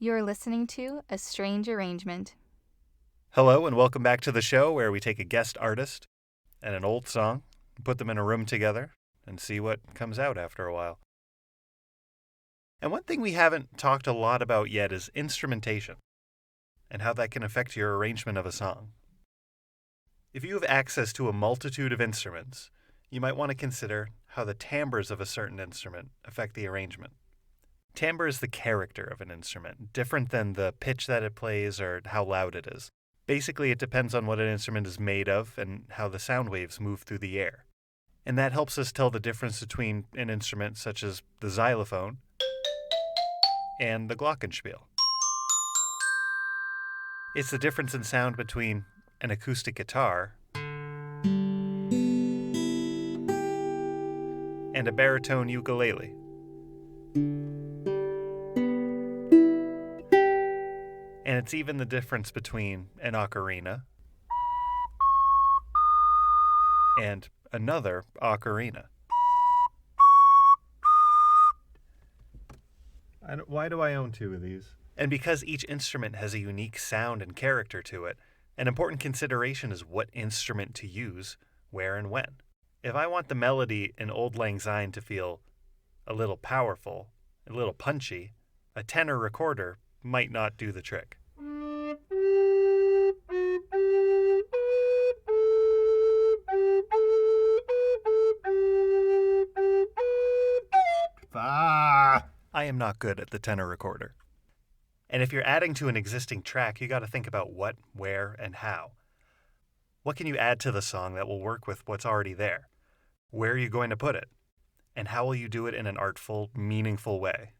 You're listening to A Strange Arrangement. Hello and welcome back to the show where we take a guest artist and an old song, put them in a room together, and see what comes out after a while. And one thing we haven't talked a lot about yet is instrumentation and how that can affect your arrangement of a song. If you have access to a multitude of instruments, you might want to consider how the timbres of a certain instrument affect the arrangement. Timbre is the character of an instrument, different than the pitch that it plays or how loud it is. Basically, it depends on what an instrument is made of and how the sound waves move through the air. And that helps us tell the difference between an instrument such as the xylophone and the glockenspiel. It's the difference in sound between an acoustic guitar and a baritone ukulele. And it's even the difference between an ocarina and another ocarina. Why do I own two of these? And because each instrument has a unique sound and character to it, an important consideration is what instrument to use, where and when. If I want the melody in Auld Lang Syne to feel a little powerful, a little punchy, a tenor recorder might not do the trick. I am not good at the tenor recorder. And if you're adding to an existing track, you got to think about what, where, and how. What can you add to the song that will work with what's already there? Where are you going to put it? And how will you do it in an artful, meaningful way?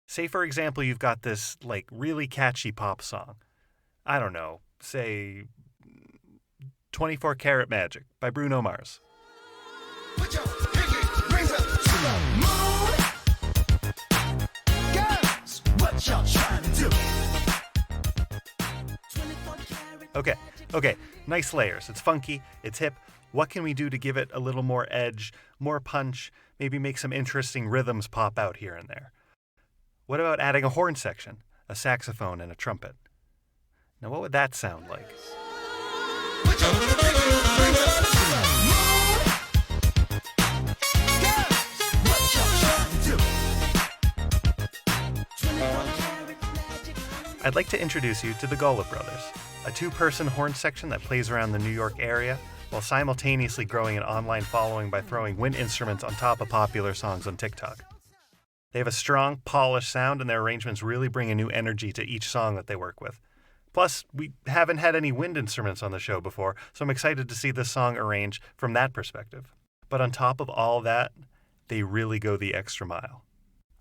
Say, for example, you've got this, really catchy pop song. I don't know, say 24 Karat Magic by Bruno Mars. Put your pinky rings up to the moon. Girls, what y'all trying to do? Okay, nice layers. It's funky, it's hip. What can we do to give it a little more edge, more punch, maybe make some interesting rhythms pop out here and there? What about adding a horn section, a saxophone, and a trumpet? Now, what would that sound like? I'd like to introduce you to the Golub Brothers, a two-person horn section that plays around the New York area while simultaneously growing an online following by throwing wind instruments on top of popular songs on TikTok. They have a strong, polished sound, and their arrangements really bring a new energy to each song that they work with. Plus, we haven't had any wind instruments on the show before, so I'm excited to see this song arranged from that perspective. But on top of all that, they really go the extra mile.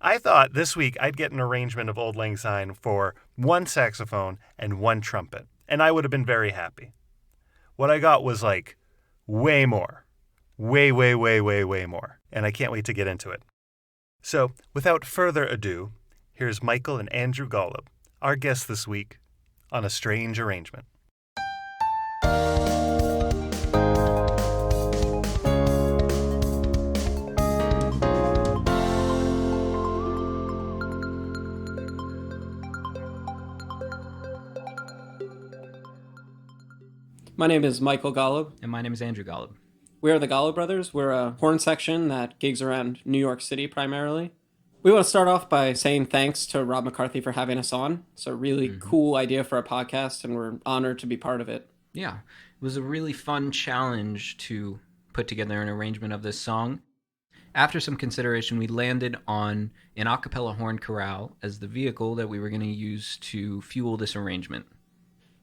I thought this week I'd get an arrangement of Auld Lang Syne for one saxophone and one trumpet, and I would have been very happy. What I got was way more. Way more. And I can't wait to get into it. So, without further ado, here's Michael and Andrew Golub, our guests this week on A Strange Arrangement. My name is Michael Golub. And my name is Andrew Golub. We are the Golub Brothers. We're a horn section that gigs around New York City primarily. We want to start off by saying thanks to Rob McCarthy for having us on. It's a really cool idea for a podcast, and we're honored to be part of it. Yeah, it was a really fun challenge to put together an arrangement of this song. After some consideration, we landed on an a cappella horn chorale as the vehicle that we were going to use to fuel this arrangement.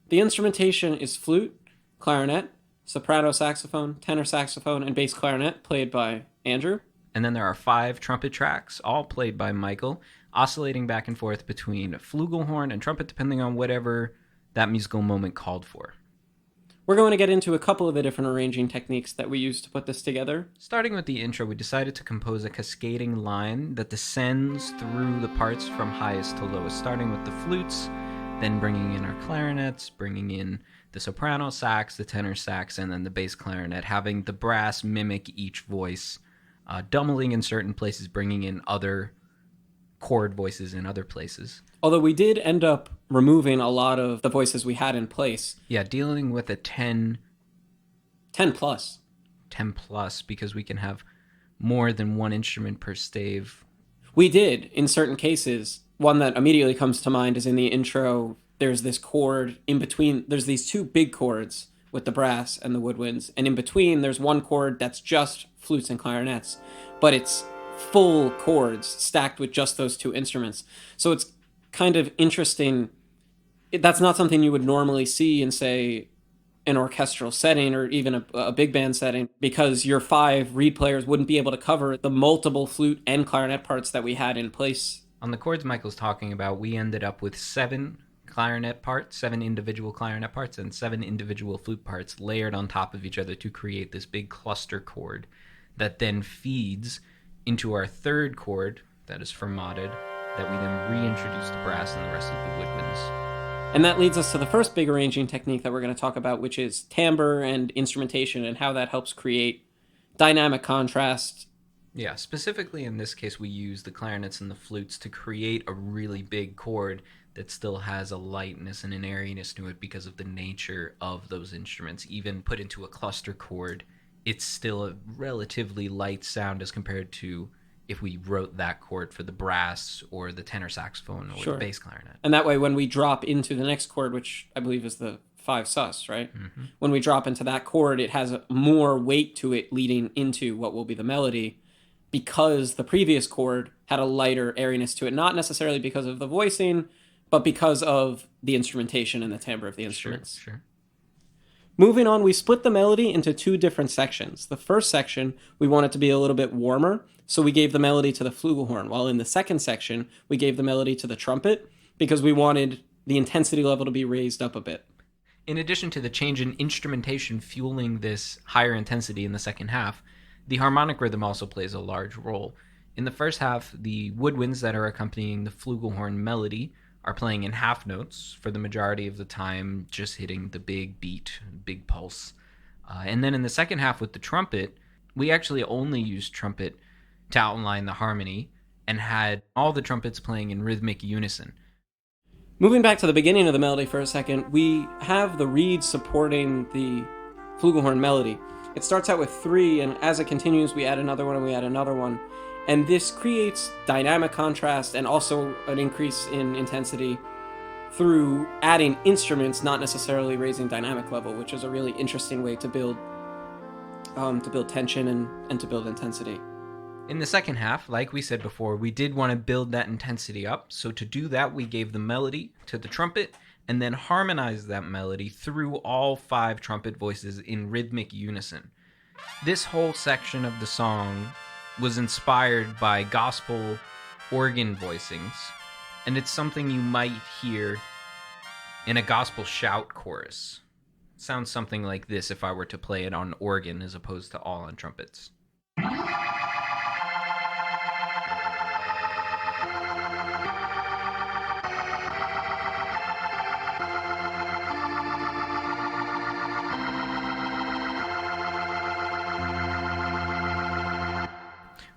The instrumentation is flute, clarinet, soprano saxophone, tenor saxophone, and bass clarinet, played by Andrew. And then there are 5 trumpet tracks, all played by Michael, oscillating back and forth between flugelhorn and trumpet, depending on whatever that musical moment called for. We're going to get into a couple of the different arranging techniques that we use to put this together. Starting with the intro, we decided to compose a cascading line that descends through the parts from highest to lowest, starting with the flutes, then bringing in our clarinets, bringing in the soprano sax, the tenor sax, and then the bass clarinet, having the brass mimic each voice, doubling in certain places, bringing in other chord voices in other places. Although we did end up removing a lot of the voices we had in place. Yeah, dealing with a 10 plus. because we can have more than one instrument per stave. We did, in certain cases. One that immediately comes to mind is in the intro. There's this chord in between. There's these two big chords with the brass and the woodwinds. And in between, there's one chord that's just flutes and clarinets. But it's full chords stacked with just those two instruments. So it's kind of interesting. That's not something you would normally see in, say, an orchestral setting or even a big band setting, because your 5 reed players wouldn't be able to cover the multiple flute and clarinet parts that we had in place. On the chords Michael's talking about, we ended up with 7 individual clarinet parts and 7 individual flute parts layered on top of each other to create this big cluster chord that then feeds into our third chord that is fermated, that we then reintroduce the brass and the rest of the woodwinds. And that leads us to the first big arranging technique that we're going to talk about, which is timbre and instrumentation and how that helps create dynamic contrast. Yeah, specifically in this case, we use the clarinets and the flutes to create a really big chord that still has a lightness and an airiness to it because of the nature of those instruments. Even put into a cluster chord, it's still a relatively light sound as compared to if we wrote that chord for the brass or the tenor saxophone or the bass clarinet. And that way, when we drop into the next chord, which I believe is the 5 sus, right? Mm-hmm. When we drop into that chord, it has more weight to it leading into what will be the melody, because the previous chord had a lighter airiness to it, not necessarily because of the voicing, but because of the instrumentation and the timbre of the instruments. Sure. Moving on, we split the melody into 2 different sections. The first section, we want it to be a little bit warmer, so we gave the melody to the flugelhorn, while in the second section, we gave the melody to the trumpet, because we wanted the intensity level to be raised up a bit. In addition to the change in instrumentation fueling this higher intensity in the second half, the harmonic rhythm also plays a large role. In the first half, the woodwinds that are accompanying the flugelhorn melody are playing in half notes for the majority of the time, just hitting the big beat, big pulse. And then in the second half with the trumpet, we actually only used trumpet to outline the harmony and had all the trumpets playing in rhythmic unison. Moving back to the beginning of the melody for a second, we have the reeds supporting the flugelhorn melody. It starts out with 3, and as it continues, we add another one and we add another one. And this creates dynamic contrast and also an increase in intensity through adding instruments, not necessarily raising dynamic level, which is a really interesting way to build tension and to build intensity. In the second half, like we said before, we did want to build that intensity up. So to do that, we gave the melody to the trumpet and then harmonized that melody through all 5 trumpet voices in rhythmic unison. This whole section of the song was inspired by gospel organ voicings, and it's something you might hear in a gospel shout chorus. It sounds something like this if I were to play it on organ as opposed to all on trumpets.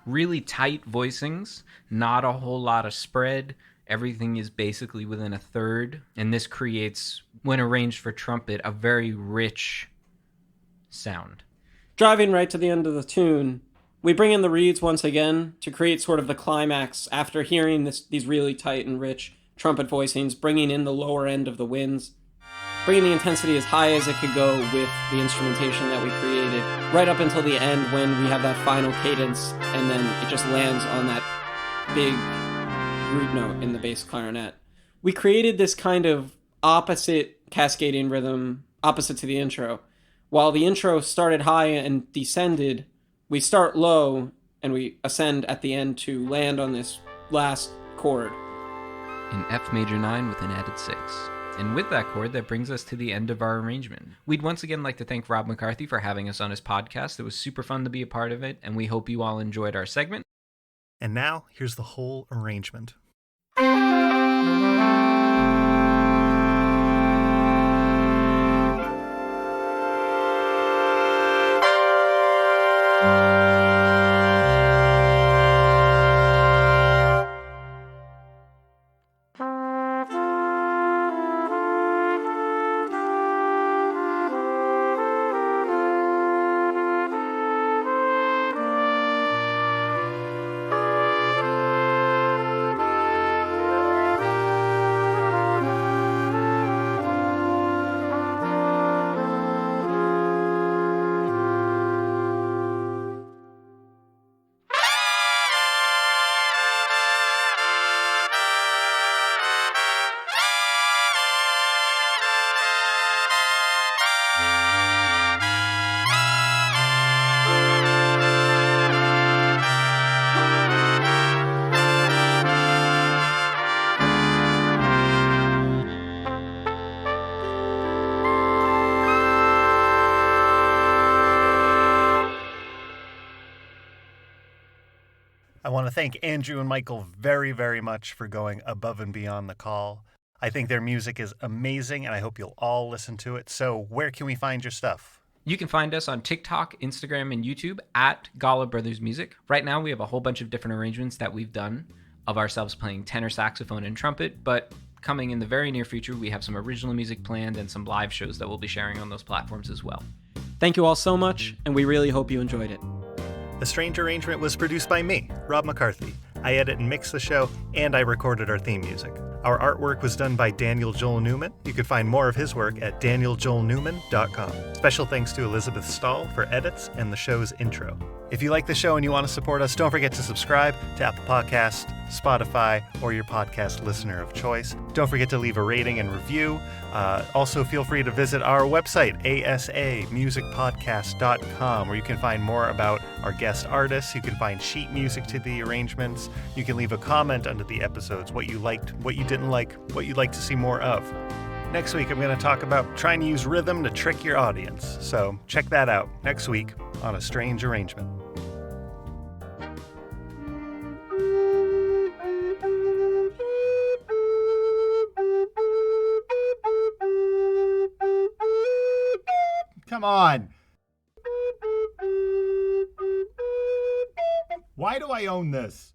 Really tight voicings, not a whole lot of spread. Everything is basically within a third. And this creates, when arranged for trumpet, a very rich sound. Driving right to the end of the tune, we bring in the reeds once again to create sort of the climax after hearing these really tight and rich trumpet voicings, bringing in the lower end of the winds, bringing the intensity as high as it could go with the instrumentation that we created, right up until the end when we have that final cadence, and then it just lands on that big root note in the bass clarinet. We created this kind of opposite cascading rhythm, opposite to the intro. While the intro started high and descended, we start low and we ascend at the end to land on this last chord. In F major 9 with an added 6. And with that chord, that brings us to the end of our arrangement. We'd once again like to thank Rob McCarthy for having us on his podcast. It was super fun to be a part of it, and we hope you all enjoyed our segment. And now, here's the whole arrangement. I want to thank Andrew and Michael very, very much for going above and beyond the call. I think their music is amazing, and I hope you'll all listen to it. So where can we find your stuff? You can find us on TikTok, Instagram, and YouTube at Golub Brothers Music. Right now, we have a whole bunch of different arrangements that we've done of ourselves playing tenor saxophone and trumpet, but coming in the very near future, we have some original music planned and some live shows that we'll be sharing on those platforms as well. Thank you all so much, and we really hope you enjoyed it. A Strange Arrangement was produced by me, Rob McCarthy. I edit and mix the show, and I recorded our theme music. Our artwork was done by Daniel Joel Newman. You can find more of his work at danieljoelnewman.com. Special thanks to Elizabeth Stahl for edits and the show's intro. If you like the show and you want to support us, don't forget to subscribe to Apple Podcasts, Spotify, or your podcast listener of choice. Don't forget to leave a rating and review. Also, feel free to visit our website, asamusicpodcast.com, where you can find more about our guest artists. You can find sheet music to the arrangements. You can leave a comment under the episodes, what you liked, what you didn't like, what you'd like to see more of. Next week, I'm going to talk about trying to use rhythm to trick your audience. So check that out next week on A Strange Arrangement. Come on. Why do I own this?